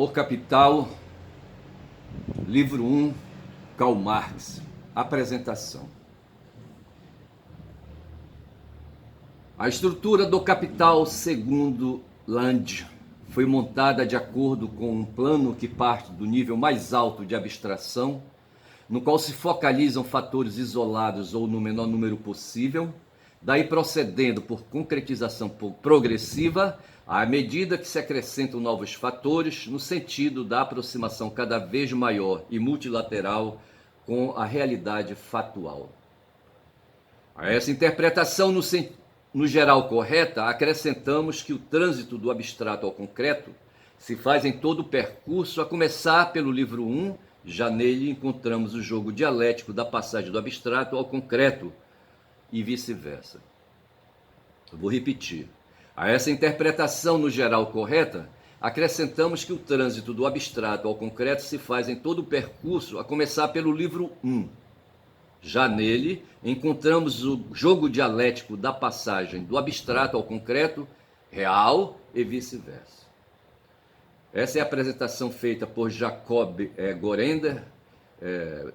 O Capital, livro 1, Karl Marx. Apresentação. A estrutura do Capital, segundo Land, foi montada de acordo com um plano que parte do nível mais alto de abstração, no qual se focalizam fatores isolados ou no menor número possível, daí procedendo por concretização progressiva, à medida que se acrescentam novos fatores, no sentido da aproximação cada vez maior e multilateral com a realidade fatual. A essa interpretação no geral correta, acrescentamos que o trânsito do abstrato ao concreto se faz em todo o percurso, a começar pelo livro 1, já nele encontramos o jogo dialético da passagem do abstrato ao concreto e vice-versa. Vou repetir. A essa interpretação no geral correta, acrescentamos que o trânsito do abstrato ao concreto se faz em todo o percurso, a começar pelo livro 1. Já nele, encontramos o jogo dialético da passagem do abstrato ao concreto, real e vice-versa. Essa é a apresentação feita por Jacob Gorender,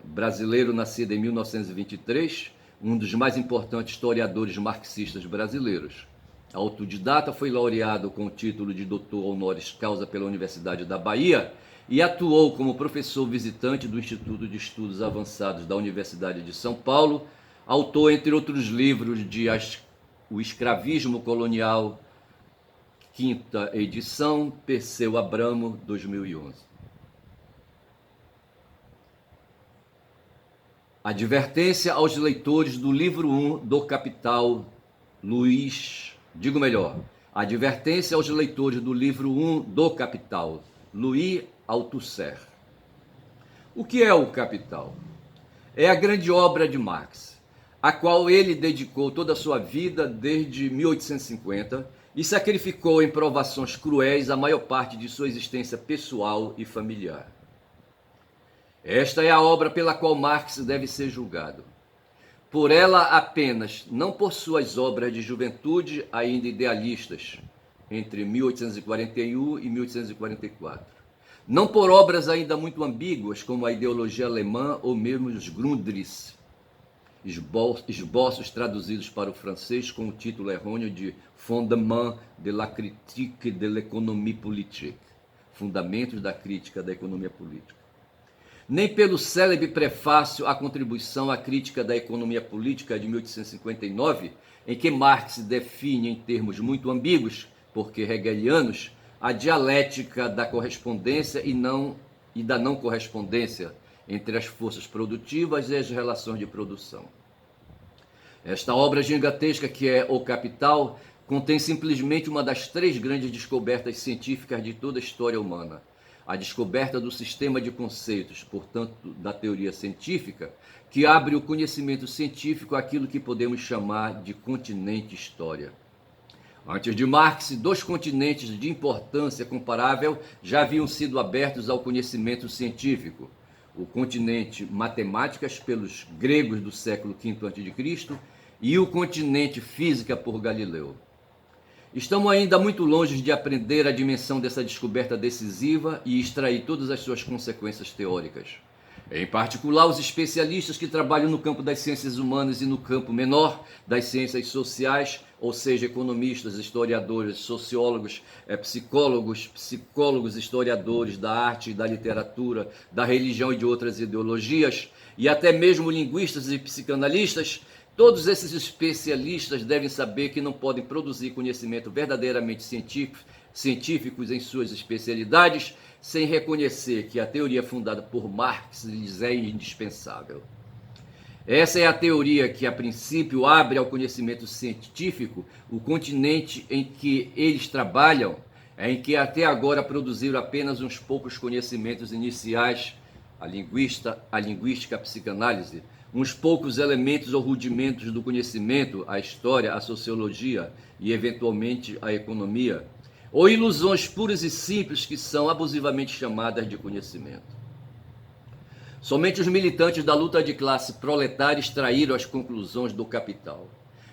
brasileiro nascido em 1923, um dos mais importantes historiadores marxistas brasileiros. Autodidata, foi laureado com o título de doutor honoris causa pela Universidade da Bahia e atuou como professor visitante do Instituto de Estudos Avançados da Universidade de São Paulo, autor, entre outros livros, de O Escravismo Colonial, quinta edição, Perseu Abramo, 2011. Advertência aos leitores do livro 1 do Capital, advertência aos leitores do livro 1 do Capital, Louis Althusser. O que é o Capital? É a grande obra de Marx, a qual ele dedicou toda a sua vida desde 1850 e sacrificou em provações cruéis a maior parte de sua existência pessoal e familiar. Esta é a obra pela qual Marx deve ser julgado. Por ela apenas, não por suas obras de juventude ainda idealistas, entre 1841 e 1844. Não por obras ainda muito ambíguas, como a ideologia alemã ou mesmo os Grundrisse, esboços traduzidos para o francês com o título errôneo de Fondements de la critique de l'économie politique, Fundamentos da Crítica da Economia Política. Nem pelo célebre prefácio à Contribuição à Crítica da Economia Política de 1859, em que Marx define em termos muito ambíguos, porque hegelianos, a dialética da correspondência e da não correspondência entre as forças produtivas e as relações de produção. Esta obra gigantesca que é O Capital contém simplesmente uma das três grandes descobertas científicas de toda a história humana. A descoberta do sistema de conceitos, portanto, da teoria científica, que abre o conhecimento científico àquilo que podemos chamar de continente história. Antes de Marx, dois continentes de importância comparável já haviam sido abertos ao conhecimento científico. O continente matemáticas pelos gregos do século V a.C. e o continente física por Galileu. Estamos ainda muito longe de aprender a dimensão dessa descoberta decisiva e extrair todas as suas consequências teóricas. Em particular, os especialistas que trabalham no campo das ciências humanas e no campo menor das ciências sociais, ou seja, economistas, historiadores, sociólogos, psicólogos, historiadores da arte e da literatura, da religião e de outras ideologias, e até mesmo linguistas e psicanalistas. Todos esses especialistas devem saber que não podem produzir conhecimento verdadeiramente científicos em suas especialidades sem reconhecer que a teoria fundada por Marx lhes é indispensável. Essa é a teoria que, a princípio, abre ao conhecimento científico o continente em que eles trabalham, em que até agora produziram apenas uns poucos conhecimentos iniciais, a linguística, a psicanálise, uns poucos elementos ou rudimentos do conhecimento, a história, a sociologia e, eventualmente, a economia, ou ilusões puras e simples que são abusivamente chamadas de conhecimento. Somente os militantes da luta de classe proletária extraíram as conclusões do Capital.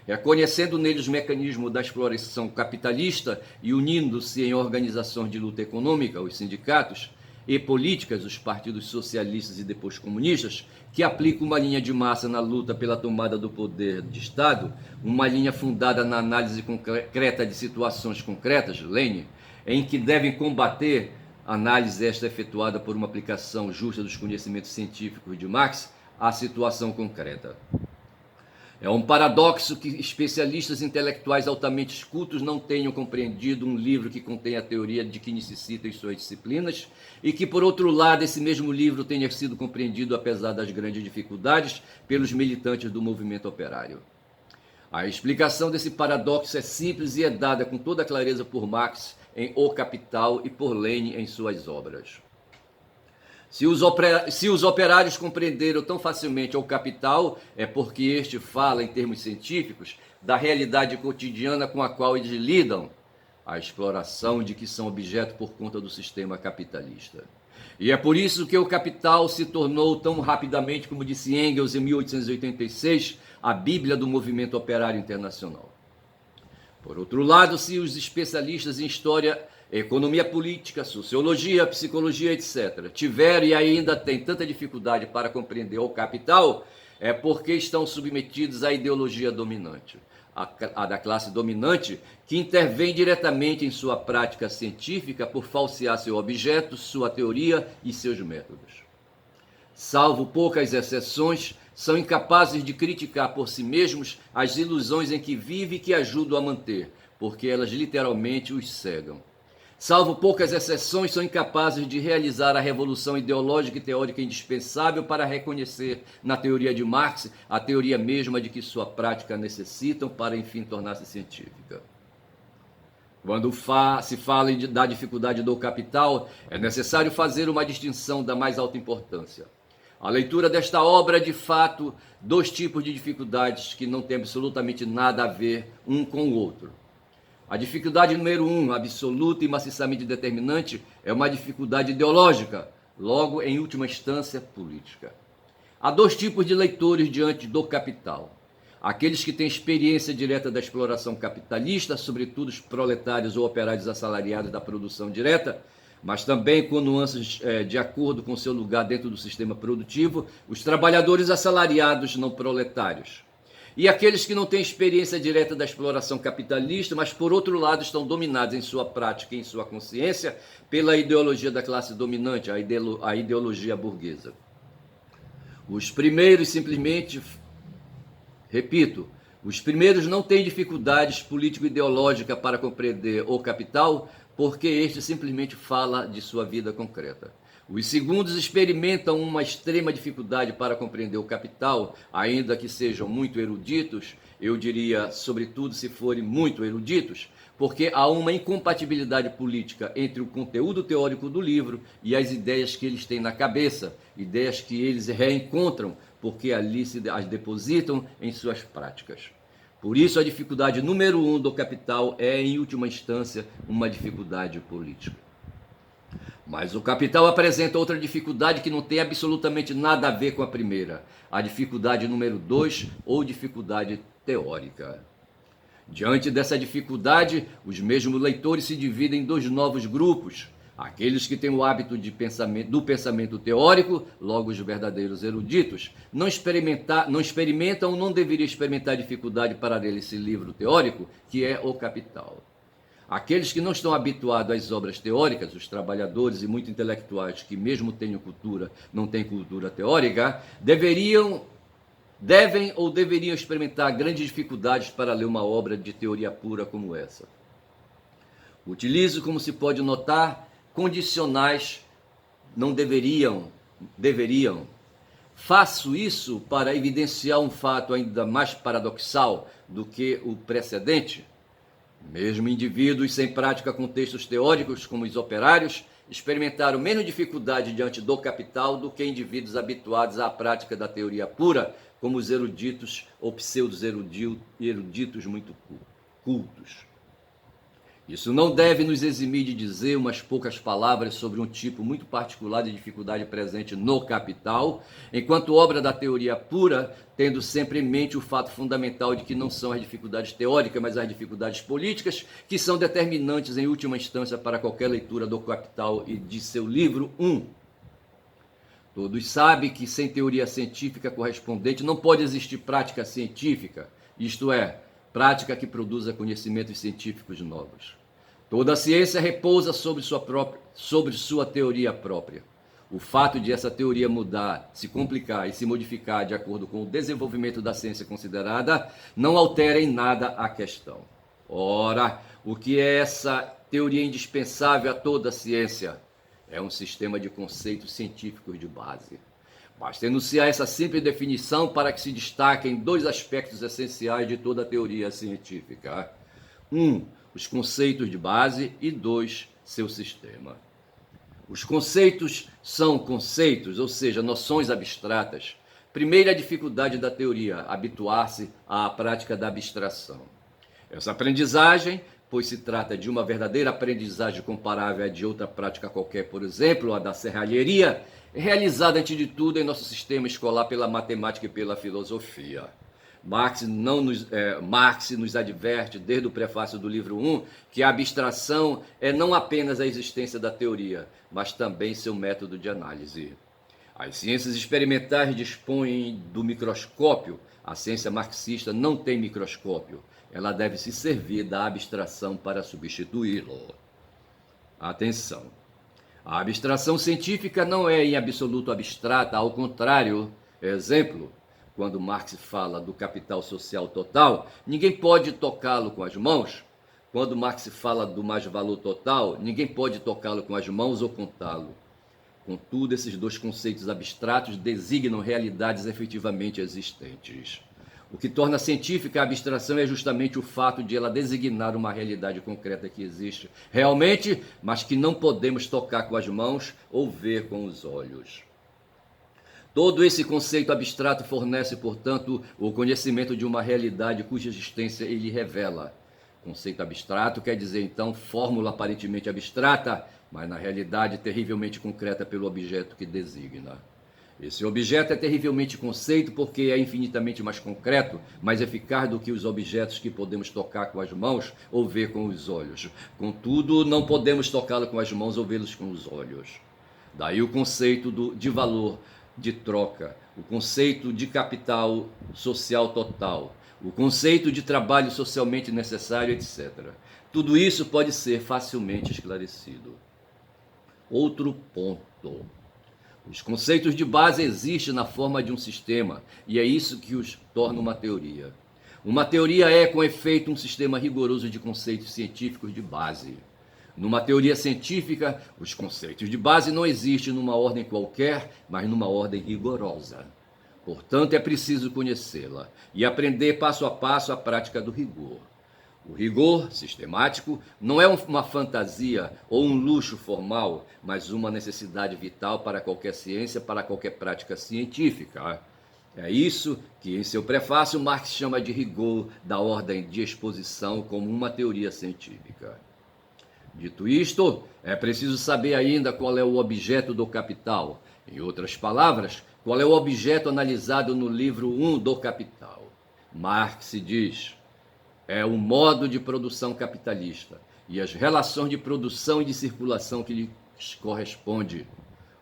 reconhecendo nele os mecanismos da exploração capitalista e unindo-se em organizações de luta econômica, os sindicatos, e políticas, os partidos socialistas e depois comunistas, que aplicam uma linha de massa na luta pela tomada do poder de Estado, uma linha fundada na análise concreta de situações concretas, Lenin, em que devem combater, análise esta efetuada por uma aplicação justa dos conhecimentos científicos de Marx, à situação concreta. É um paradoxo que especialistas intelectuais altamente cultos não tenham compreendido um livro que contém a teoria de que necessita em suas disciplinas e que, por outro lado, esse mesmo livro tenha sido compreendido, apesar das grandes dificuldades, pelos militantes do movimento operário. A explicação desse paradoxo é simples e é dada com toda clareza por Marx em O Capital e por Lenin em suas obras. Se os operários compreenderam tão facilmente o Capital, é porque este fala, em termos científicos, da realidade cotidiana com a qual eles lidam, a exploração de que são objeto por conta do sistema capitalista. E é por isso que o Capital se tornou tão rapidamente, como disse Engels em 1886, a Bíblia do movimento operário internacional. Por outro lado, se os especialistas em história, economia política, sociologia, psicologia, etc., tiveram e ainda têm tanta dificuldade para compreender o capital, é porque estão submetidos à ideologia dominante, a da classe dominante, que intervém diretamente em sua prática científica por falsear seu objeto, sua teoria e seus métodos. Salvo poucas exceções, são incapazes de criticar por si mesmos as ilusões em que vivem e que ajudam a manter, porque elas literalmente os cegam. Salvo poucas exceções, são incapazes de realizar a revolução ideológica e teórica indispensável para reconhecer na teoria de Marx a teoria mesma de que sua prática necessitam para, enfim, tornar-se científica. Quando se fala da dificuldade do capital, é necessário fazer uma distinção da mais alta importância. A leitura desta obra é, de fato, dois tipos de dificuldades que não têm absolutamente nada a ver um com o outro. A dificuldade número 1, absoluta e maciçamente determinante, é uma dificuldade ideológica, logo, em última instância, política. Há dois tipos de leitores diante do capital. Aqueles que têm experiência direta da exploração capitalista, sobretudo os proletários ou operários assalariados da produção direta, mas também com nuances de acordo com seu lugar dentro do sistema produtivo, os trabalhadores assalariados não proletários. E aqueles que não têm experiência direta da exploração capitalista, mas por outro lado estão dominados em sua prática e em sua consciência pela ideologia da classe dominante, a ideologia burguesa. Os primeiros simplesmente, repito, os primeiros não têm dificuldades político-ideológicas para compreender o capital, porque este simplesmente fala de sua vida concreta. Os segundos experimentam uma extrema dificuldade para compreender o capital, ainda que sejam muito eruditos, eu diria, sobretudo se forem muito eruditos, porque há uma incompatibilidade política entre o conteúdo teórico do livro e as ideias que eles têm na cabeça, ideias que eles reencontram, porque ali as depositam em suas práticas. Por isso, a dificuldade número 1 do capital é, em última instância, uma dificuldade política. Mas o capital apresenta outra dificuldade que não tem absolutamente nada a ver com a primeira, a dificuldade número 2, ou dificuldade teórica. Diante dessa dificuldade, os mesmos leitores se dividem em dois novos grupos, aqueles que têm o hábito do pensamento teórico, logo os verdadeiros eruditos, não experimentam ou não deveriam experimentar dificuldade para ler esse livro teórico, que é o Capital. Aqueles que não estão habituados às obras teóricas, os trabalhadores e muito intelectuais que mesmo tenham cultura, não têm cultura teórica, devem ou deveriam experimentar grandes dificuldades para ler uma obra de teoria pura como essa. Utilizo, como se pode notar, condicionais não deveriam. Faço isso para evidenciar um fato ainda mais paradoxal do que o precedente. Mesmo indivíduos sem prática com textos teóricos, como os operários, experimentaram menos dificuldade diante do capital do que indivíduos habituados à prática da teoria pura, como os eruditos ou pseudos eruditos muito cultos. Isso não deve nos eximir de dizer umas poucas palavras sobre um tipo muito particular de dificuldade presente no Capital, enquanto obra da teoria pura, tendo sempre em mente o fato fundamental de que não são as dificuldades teóricas, mas as dificuldades políticas, que são determinantes em última instância para qualquer leitura do Capital e de seu livro 1. Todos sabem que sem teoria científica correspondente não pode existir prática científica, isto é, prática que produza conhecimentos científicos novos. Toda a ciência repousa sobre sua teoria própria. O fato de essa teoria mudar, se complicar e se modificar de acordo com o desenvolvimento da ciência considerada, não altera em nada a questão. Ora, o que é essa teoria indispensável a toda a ciência? É um sistema de conceitos científicos de base. Basta enunciar essa simples definição para que se destaquem dois aspectos essenciais de toda a teoria científica. 1. Os conceitos de base e 2. Seu sistema. Os conceitos são conceitos, ou seja, noções abstratas. Primeira dificuldade da teoria, habituar-se à prática da abstração. Essa aprendizagem, pois se trata de uma verdadeira aprendizagem comparável à de outra prática qualquer, por exemplo, a da serralheria, é realizada antes de tudo em nosso sistema escolar pela matemática e pela filosofia. Marx nos adverte, desde o prefácio do livro 1, que a abstração é não apenas a existência da teoria, mas também seu método de análise. As ciências experimentais dispõem do microscópio, a ciência marxista não tem microscópio, ela deve se servir da abstração para substituí-lo. Atenção! A abstração científica não é em absoluto abstrata, ao contrário, exemplo, quando Marx fala do capital social total, ninguém pode tocá-lo com as mãos. Quando Marx fala do mais-valor total, ninguém pode tocá-lo com as mãos ou contá-lo. Contudo, esses dois conceitos abstratos designam realidades efetivamente existentes. O que torna científica a abstração é justamente o fato de ela designar uma realidade concreta que existe realmente, mas que não podemos tocar com as mãos ou ver com os olhos. Todo esse conceito abstrato fornece, portanto, o conhecimento de uma realidade cuja existência ele revela. Conceito abstrato quer dizer, então, fórmula aparentemente abstrata, mas na realidade terrivelmente concreta pelo objeto que designa. Esse objeto é terrivelmente conceito porque é infinitamente mais concreto, mais eficaz do que os objetos que podemos tocar com as mãos ou ver com os olhos. Contudo, não podemos tocá-lo com as mãos ou vê-los com os olhos. Daí o conceito de valor, de troca, o conceito de capital social total, o conceito de trabalho socialmente necessário, etc. Tudo isso pode ser facilmente esclarecido. Outro ponto. Os conceitos de base existem na forma de um sistema, e é isso que os torna uma teoria. Uma teoria é, com efeito, um sistema rigoroso de conceitos científicos de base. Numa teoria científica, os conceitos de base não existem numa ordem qualquer, mas numa ordem rigorosa. Portanto, é preciso conhecê-la e aprender passo a passo a prática do rigor. O rigor sistemático não é uma fantasia ou um luxo formal, mas uma necessidade vital para qualquer ciência, para qualquer prática científica. É isso que, em seu prefácio, Marx chama de rigor da ordem de exposição como uma teoria científica. Dito isto, é preciso saber ainda qual é o objeto do capital. Em outras palavras, qual é o objeto analisado no livro 1 do Capital. Marx diz: é o modo de produção capitalista e as relações de produção e de circulação que lhes corresponde.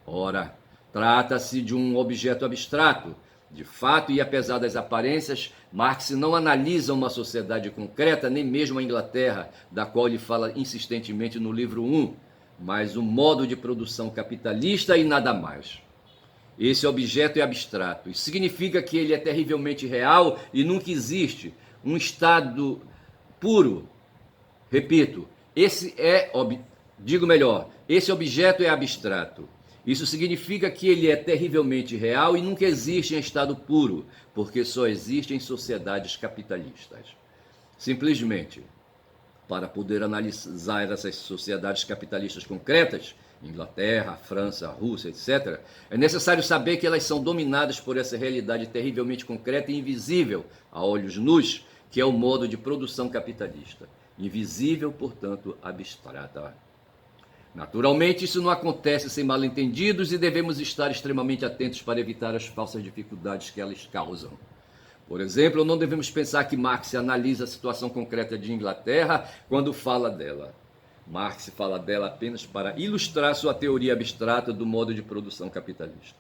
Ora, trata-se de um objeto abstrato. De fato, e apesar das aparências, Marx não analisa uma sociedade concreta, nem mesmo a Inglaterra, da qual ele fala insistentemente no livro 1, mas um modo de produção capitalista e nada mais. Esse objeto é abstrato. Isso significa que ele é terrivelmente real e nunca existe um estado puro. Repito, esse objeto é abstrato. Isso significa que ele é terrivelmente real e nunca existe em estado puro, porque só existe em sociedades capitalistas. Simplesmente, para poder analisar essas sociedades capitalistas concretas, Inglaterra, França, Rússia, etc., é necessário saber que elas são dominadas por essa realidade terrivelmente concreta e invisível a olhos nus, que é o modo de produção capitalista. invisível, portanto, abstrata. Naturalmente, isso não acontece sem mal-entendidos e devemos estar extremamente atentos para evitar as falsas dificuldades que elas causam. Por exemplo, não devemos pensar que Marx analisa a situação concreta de Inglaterra quando fala dela. Marx fala dela apenas para ilustrar sua teoria abstrata do modo de produção capitalista.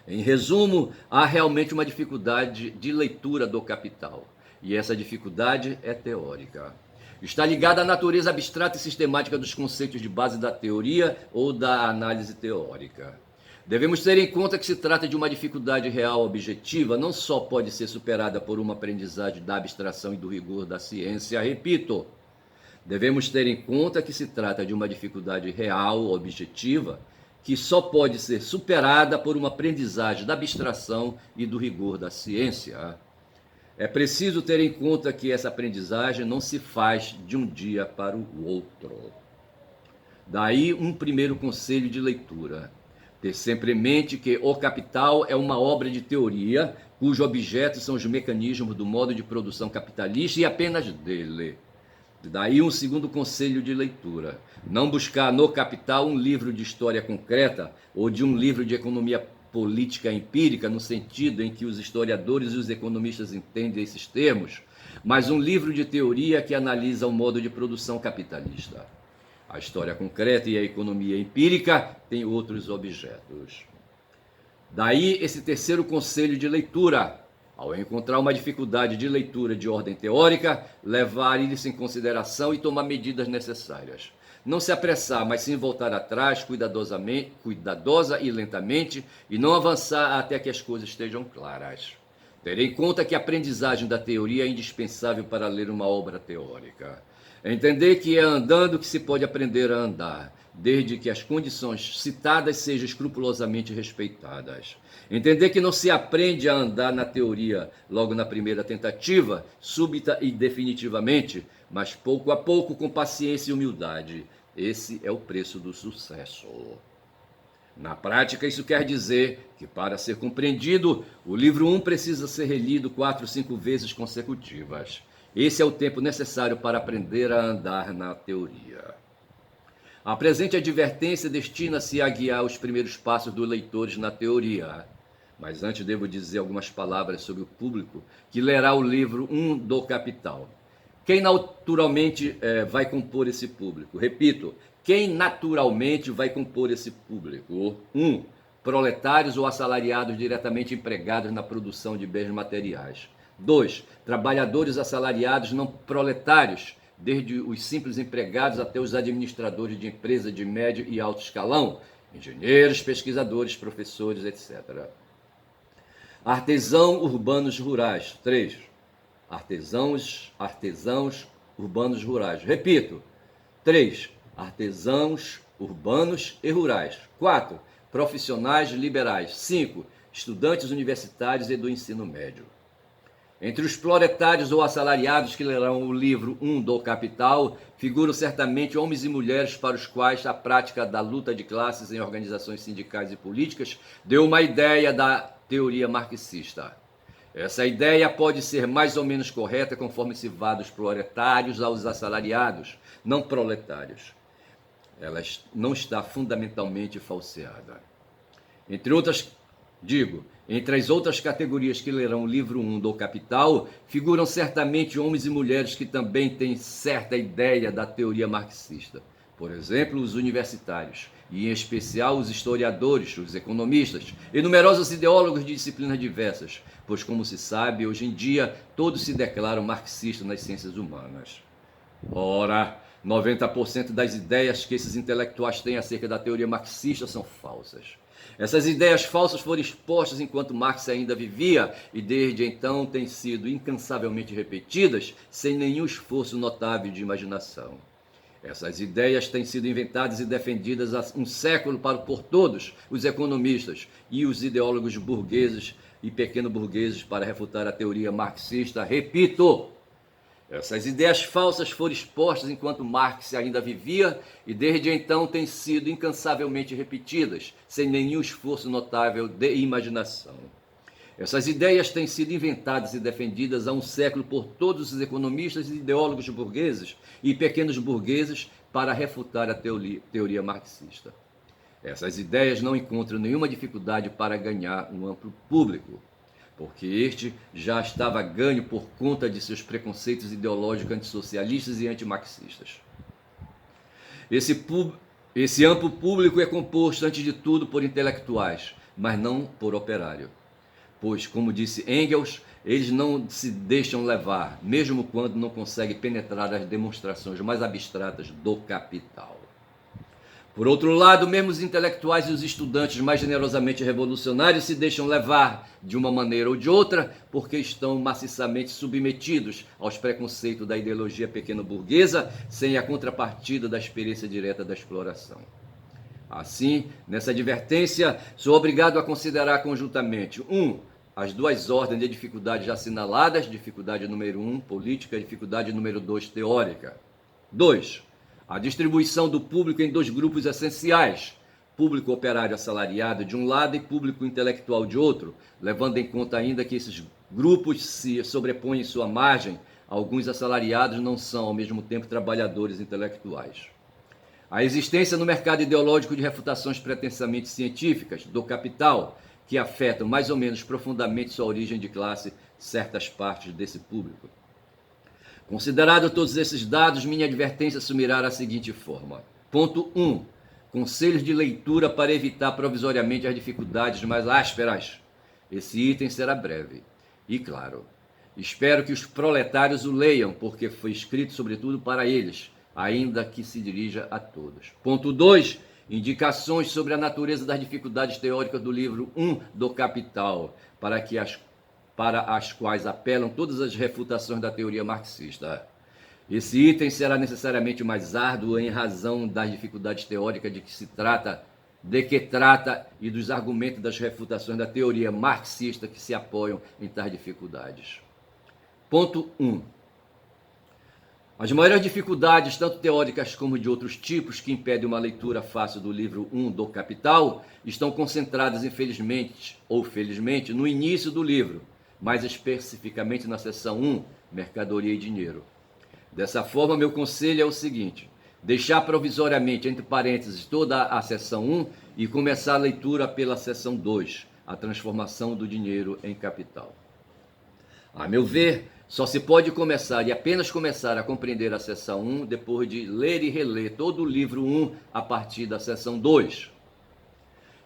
Em resumo, há realmente uma dificuldade de leitura do Capital, e essa dificuldade é teórica. Está ligada à natureza abstrata e sistemática dos conceitos de base da teoria ou da análise teórica. Devemos ter em conta que se trata de uma dificuldade real objetiva, não só pode ser superada por uma aprendizagem da abstração e do rigor da ciência, repito. Devemos ter em conta que se trata de uma dificuldade real objetiva, que só pode ser superada por uma aprendizagem da abstração e do rigor da ciência. É preciso ter em conta que essa aprendizagem não se faz de um dia para o outro. Daí um primeiro conselho de leitura. Ter sempre em mente que O Capital é uma obra de teoria, cujo objeto são os mecanismos do modo de produção capitalista e apenas dele. Daí um segundo conselho de leitura. Não buscar no Capital um livro de história concreta ou de um livro de economia política empírica, no sentido em que os historiadores e os economistas entendem esses termos, mas um livro de teoria que analisa o modo de produção capitalista. A história concreta e a economia empírica têm outros objetos. Daí esse terceiro conselho de leitura. Ao encontrar uma dificuldade de leitura de ordem teórica, levar isso em consideração e tomar medidas necessárias. Não se apressar, mas sim voltar atrás cuidadosa e lentamente, e não avançar até que as coisas estejam claras. Ter em conta que a aprendizagem da teoria é indispensável para ler uma obra teórica. Entender que é andando que se pode aprender a andar, desde que as condições citadas sejam escrupulosamente respeitadas. Entender que não se aprende a andar na teoria logo na primeira tentativa, súbita e definitivamente, mas pouco a pouco, com paciência e humildade. Esse é o preço do sucesso. Na prática, isso quer dizer que, para ser compreendido, o livro 1 precisa ser relido 4 ou 5 vezes consecutivas. Esse é o tempo necessário para aprender a andar na teoria. A presente advertência destina-se a guiar os primeiros passos dos leitores na teoria. Mas antes devo dizer algumas palavras sobre o público que lerá o livro 1 do Capital. Quem naturalmente vai compor esse público? Repito, quem naturalmente vai compor esse público? 1. Proletários ou assalariados diretamente empregados na produção de bens materiais. 2. Trabalhadores assalariados não proletários, desde os simples empregados até os administradores de empresa de médio e alto escalão, engenheiros, pesquisadores, professores, etc. Artesãos urbanos rurais. 3. Artesãos urbanos rurais. Repito. 3. Artesãos urbanos e rurais. 4. Profissionais liberais. 5. Estudantes universitários e do ensino médio. Entre os proletários ou assalariados que lerão o livro 1 do Capital, figuram certamente homens e mulheres para os quais a prática da luta de classes em organizações sindicais e políticas deu uma ideia da teoria marxista. Essa ideia pode ser mais ou menos correta conforme se vá dos proletários aos assalariados, não proletários. Ela não está fundamentalmente falseada. Entre as outras categorias que lerão o livro 1 do Capital, figuram certamente homens e mulheres que também têm certa ideia da teoria marxista. Por exemplo, os universitários, e em especial os historiadores, os economistas e numerosos ideólogos de disciplinas diversas, pois, como se sabe, hoje em dia todos se declaram marxistas nas ciências humanas. Ora, 90% das ideias que esses intelectuais têm acerca da teoria marxista são falsas. Essas ideias falsas foram expostas enquanto Marx ainda vivia e desde então têm sido incansavelmente repetidas sem nenhum esforço notável de imaginação. Essas ideias têm sido inventadas e defendidas há um século por todos os economistas e os ideólogos burgueses e pequeno-burgueses para refutar a teoria marxista. Repito, essas ideias falsas foram expostas enquanto Marx ainda vivia e desde então têm sido incansavelmente repetidas, sem nenhum esforço notável de imaginação. Essas ideias têm sido inventadas e defendidas há um século por todos os economistas e ideólogos burgueses e pequenos burgueses para refutar a teoria marxista. Essas ideias não encontram nenhuma dificuldade para ganhar um amplo público, porque este já estava ganho por conta de seus preconceitos ideológicos antissocialistas e antimarxistas. Esse amplo público é composto, antes de tudo, por intelectuais, mas não por operário. Pois, como disse Engels, eles não se deixam levar, mesmo quando não conseguem penetrar as demonstrações mais abstratas do capital. Por outro lado, mesmo os intelectuais e os estudantes mais generosamente revolucionários se deixam levar, de uma maneira ou de outra, porque estão maciçamente submetidos aos preconceitos da ideologia pequeno-burguesa, sem a contrapartida da experiência direta da exploração. Assim, nessa advertência, sou obrigado a considerar conjuntamente: 1. As duas ordens de dificuldades já assinaladas, dificuldade número 1, política, dificuldade número 2, teórica. 2. A distribuição do público em dois grupos essenciais: público operário assalariado de um lado e público intelectual de outro, levando em conta ainda que esses grupos se sobrepõem em sua margem. Alguns assalariados não são, ao mesmo tempo, trabalhadores intelectuais. A existência no mercado ideológico de refutações pretensamente científicas do capital, que afetam mais ou menos profundamente sua origem de classe, certas partes desse público. Considerado todos esses dados, minha advertência assumirá a seguinte forma. Ponto 1. Conselhos de leitura para evitar provisoriamente as dificuldades mais ásperas. Esse item será breve. E claro, espero que os proletários o leiam, porque foi escrito sobretudo para eles, ainda que se dirija a todos. Ponto 2. Indicações sobre a natureza das dificuldades teóricas do livro 1 do Capital, para as quais apelam todas as refutações da teoria marxista. Esse item será necessariamente mais árduo em razão das dificuldades teóricas de que trata e dos argumentos das refutações da teoria marxista que se apoiam em tais dificuldades. Ponto 1. As maiores dificuldades, tanto teóricas como de outros tipos, que impedem uma leitura fácil do livro 1 do Capital, estão concentradas, infelizmente ou felizmente, no início do livro, mais especificamente na seção 1, Mercadoria e Dinheiro. Dessa forma, meu conselho é o seguinte: deixar provisoriamente entre parênteses toda a seção 1 e começar a leitura pela seção 2, a transformação do dinheiro em capital. A meu ver, só se pode começar e apenas começar a compreender a seção 1 depois de ler e reler todo o livro 1 a partir da seção 2.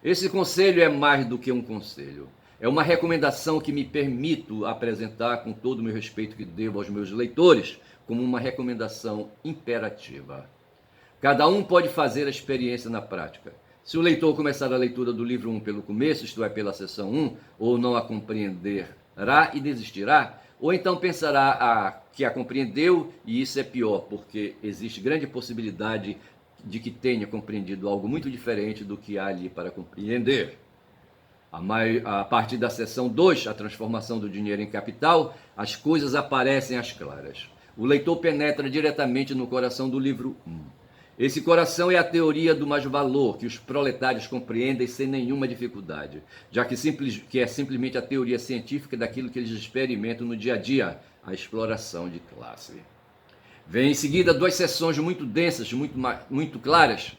Esse conselho é mais do que um conselho. É uma recomendação que me permito apresentar com todo o meu respeito que devo aos meus leitores, como uma recomendação imperativa. Cada um pode fazer a experiência na prática. Se o leitor começar a leitura do livro 1 pelo começo, isto é, pela seção 1, ou não a compreenderá e desistirá, ou então pensará que a compreendeu, e isso é pior, porque existe grande possibilidade de que tenha compreendido algo muito diferente do que há ali para compreender. A partir da seção 2, a transformação do dinheiro em capital, as coisas aparecem às claras. O leitor penetra diretamente no coração do livro 1. Esse coração é a teoria do mais-valor, que os proletários compreendem sem nenhuma dificuldade, já que é simplesmente a teoria científica daquilo que eles experimentam no dia a dia, a exploração de classe. Vem em seguida duas seções muito densas, muito claras,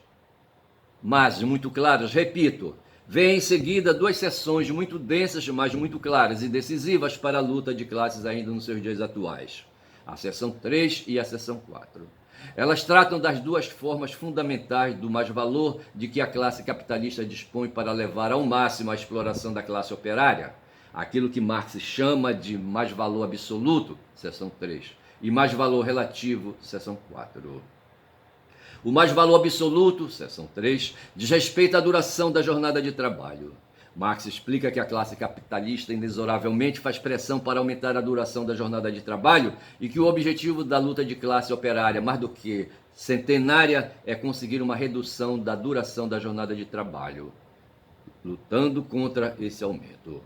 repito. Vem em seguida duas sessões muito densas, mas muito claras e decisivas para a luta de classes ainda nos seus dias atuais. A seção 3 e a seção 4. Elas tratam das duas formas fundamentais do mais-valor de que a classe capitalista dispõe para levar ao máximo a exploração da classe operária, aquilo que Marx chama de mais-valor absoluto, seção 3, e mais-valor relativo, seção 4. O mais-valor absoluto, seção 3, diz respeito à duração da jornada de trabalho. Marx explica que a classe capitalista inexoravelmente faz pressão para aumentar a duração da jornada de trabalho e que o objetivo da luta de classe operária, mais do que centenária, é conseguir uma redução da duração da jornada de trabalho, lutando contra esse aumento.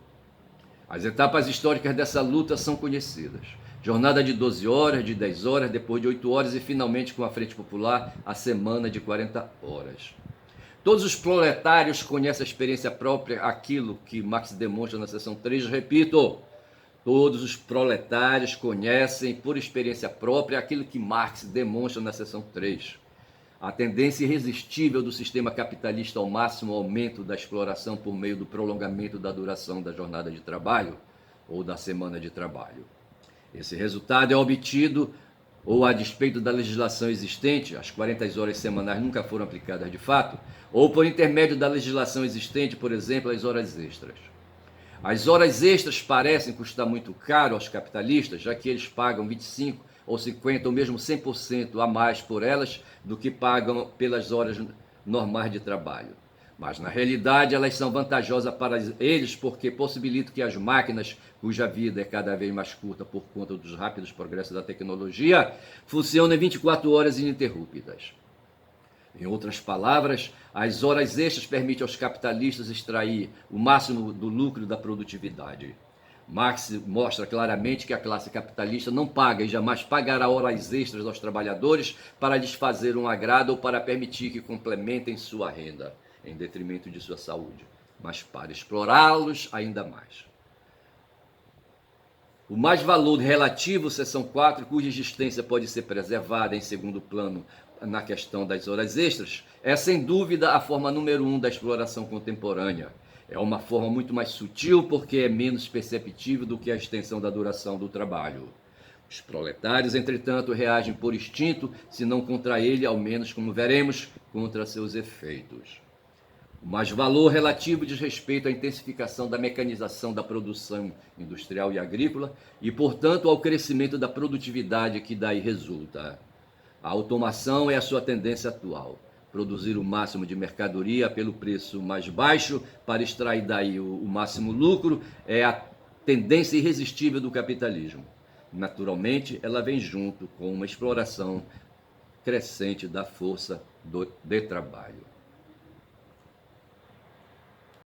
As etapas históricas dessa luta são conhecidas. Jornada de 12 horas, de 10 horas, depois de 8 horas e finalmente com a Frente Popular, a semana de 40 horas. Todos os proletários conhecem a experiência própria, aquilo que Marx demonstra na seção 3, repito, todos os proletários conhecem por experiência própria aquilo que Marx demonstra na seção 3. A tendência irresistível do sistema capitalista ao máximo aumento da exploração por meio do prolongamento da duração da jornada de trabalho ou da semana de trabalho. Esse resultado é obtido ou a despeito da legislação existente, as 40 horas semanais nunca foram aplicadas de fato, ou por intermédio da legislação existente, por exemplo, as horas extras. As horas extras parecem custar muito caro aos capitalistas, já que eles pagam 25 ou 50 ou mesmo 100% a mais por elas do que pagam pelas horas normais de trabalho. Mas, na realidade, elas são vantajosas para eles porque possibilitam que as máquinas, cuja vida é cada vez mais curta por conta dos rápidos progressos da tecnologia, funcionem 24 horas ininterruptas. Em outras palavras, as horas extras permitem aos capitalistas extrair o máximo do lucro da produtividade. Marx mostra claramente que a classe capitalista não paga e jamais pagará horas extras aos trabalhadores para lhes fazer um agrado ou para permitir que complementem sua renda, em detrimento de sua saúde, mas para explorá-los ainda mais. O mais-valor relativo, seção 4, cuja existência pode ser preservada em segundo plano na questão das horas extras, é sem dúvida a forma número 1 da exploração contemporânea. É uma forma muito mais sutil porque é menos perceptível do que a extensão da duração do trabalho. Os proletários, entretanto, reagem por instinto, se não contra ele, ao menos, como veremos, contra seus efeitos. O mais-valor relativo diz respeito à intensificação da mecanização da produção industrial e agrícola e, portanto, ao crescimento da produtividade que daí resulta. A automação é a sua tendência atual. Produzir o máximo de mercadoria pelo preço mais baixo para extrair daí o máximo lucro é a tendência irresistível do capitalismo. Naturalmente, ela vem junto com uma exploração crescente da força de trabalho.